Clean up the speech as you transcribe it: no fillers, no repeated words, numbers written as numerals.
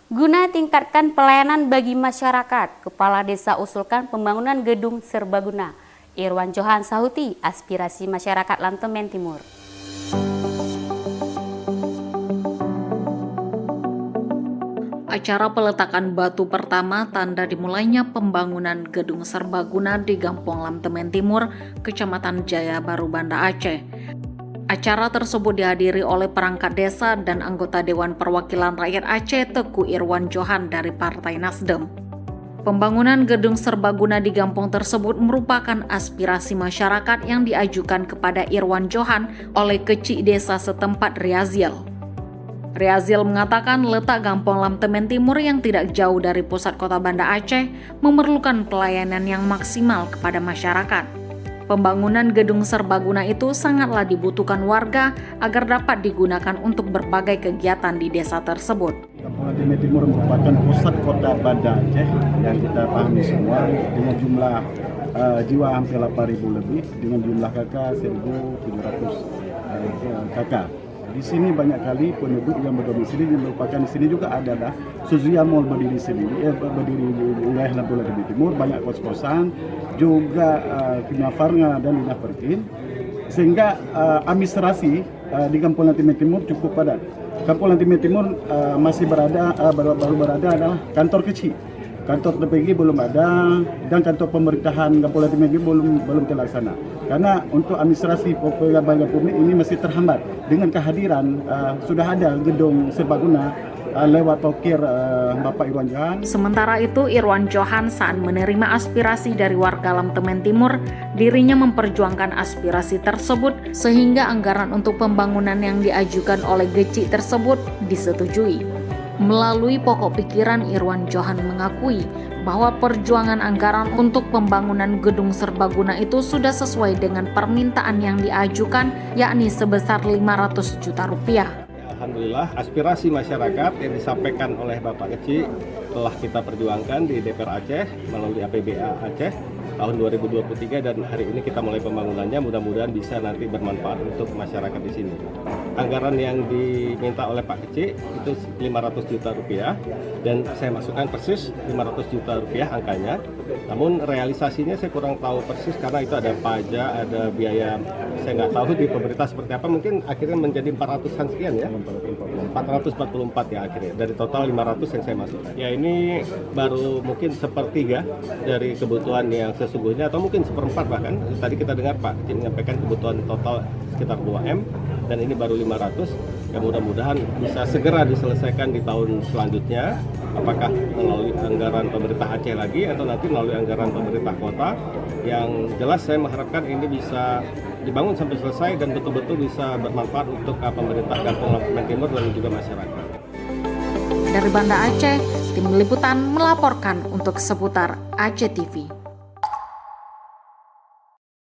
Guna tingkatkan pelayanan bagi masyarakat, Kepala Desa usulkan pembangunan gedung serbaguna. Irwan Johan sahuti aspirasi masyarakat Lantemen Timur. Acara peletakan batu pertama tanda dimulainya pembangunan gedung serbaguna di Gampong Lantemen Timur, Kecamatan Jaya Baru, Banda Aceh. Acara tersebut dihadiri oleh perangkat desa dan anggota Dewan Perwakilan Rakyat Aceh Teguh Irwan Johan dari Partai Nasdem. Pembangunan gedung serbaguna di Gampong tersebut merupakan aspirasi masyarakat yang diajukan kepada Irwan Johan oleh kecik desa setempat Riazil. Riazil mengatakan letak Gampong Lantemen Timur yang tidak jauh dari pusat kota Banda Aceh memerlukan pelayanan yang maksimal kepada masyarakat. Pembangunan gedung serbaguna itu sangatlah dibutuhkan warga agar dapat digunakan untuk berbagai kegiatan di desa tersebut. Gampong Lantemen Timur merupakan pusat kota Banda Aceh yang kita pahami semua dengan jumlah jiwa hampir 8.000 lebih dengan jumlah kakak 1.700 kakak. Di sini banyak kali penduduk yang berdomisili yang merupakan di sini juga adalah Suzuya Mall berdiri di wilayah Gampong Lantemen Timur, banyak kos-kosan, juga Kimia Farma dan Lina Perkin, sehingga administrasi di Gampong Lantemen Timur cukup padat. Gampong Lantemen Timur masih baru berada adalah kantor kecil. Kantor TPG belum ada dan kantor pemerintahan Gampong Lantemen Timur belum terlaksana. Karena untuk administrasi pegawai publik ini masih terhambat dengan kehadiran sudah ada gedung serbaguna lewat tokir Bapak Irwan Johan. Sementara itu Irwan Johan saat menerima aspirasi dari warga Lantemen Timur, dirinya memperjuangkan aspirasi tersebut sehingga anggaran untuk pembangunan yang diajukan oleh Gecik tersebut disetujui. Melalui pokok pikiran, Irwan Johan mengakui bahwa perjuangan anggaran untuk pembangunan gedung serbaguna itu sudah sesuai dengan permintaan yang diajukan, yakni sebesar 500 juta rupiah. Alhamdulillah, aspirasi masyarakat yang disampaikan oleh Bapak Gecik telah kita perjuangkan di DPR Aceh melalui APBA Aceh tahun 2023 dan hari ini kita mulai pembangunannya, mudah-mudahan bisa nanti bermanfaat untuk masyarakat di sini. Anggaran yang diminta oleh Pak Gecik itu 500 juta rupiah dan saya masukkan persis 500 juta rupiah angkanya. Namun realisasinya saya kurang tahu persis karena itu ada pajak, ada biaya, saya nggak tahu di pemerintah seperti apa, mungkin akhirnya menjadi 400-an sekian ya, 444 ya akhirnya, dari total 500 yang saya masukkan. Ya ini baru mungkin sepertiga dari kebutuhan yang sesungguhnya atau mungkin seperempat bahkan. Tadi kita dengar Pak Gecik menyampaikan kebutuhan total sekitar 2M dan ini baru 500. Ya mudah-mudahan bisa segera diselesaikan di tahun selanjutnya, apakah melalui anggaran pemerintah Aceh lagi atau nanti melalui anggaran pemerintah kota. Yang jelas saya mengharapkan ini bisa dibangun sampai selesai dan betul-betul bisa bermanfaat untuk pemerintah Gampong Lantemen Timur dan juga masyarakat. Dari Banda Aceh, tim liputan melaporkan untuk seputar Aceh TV.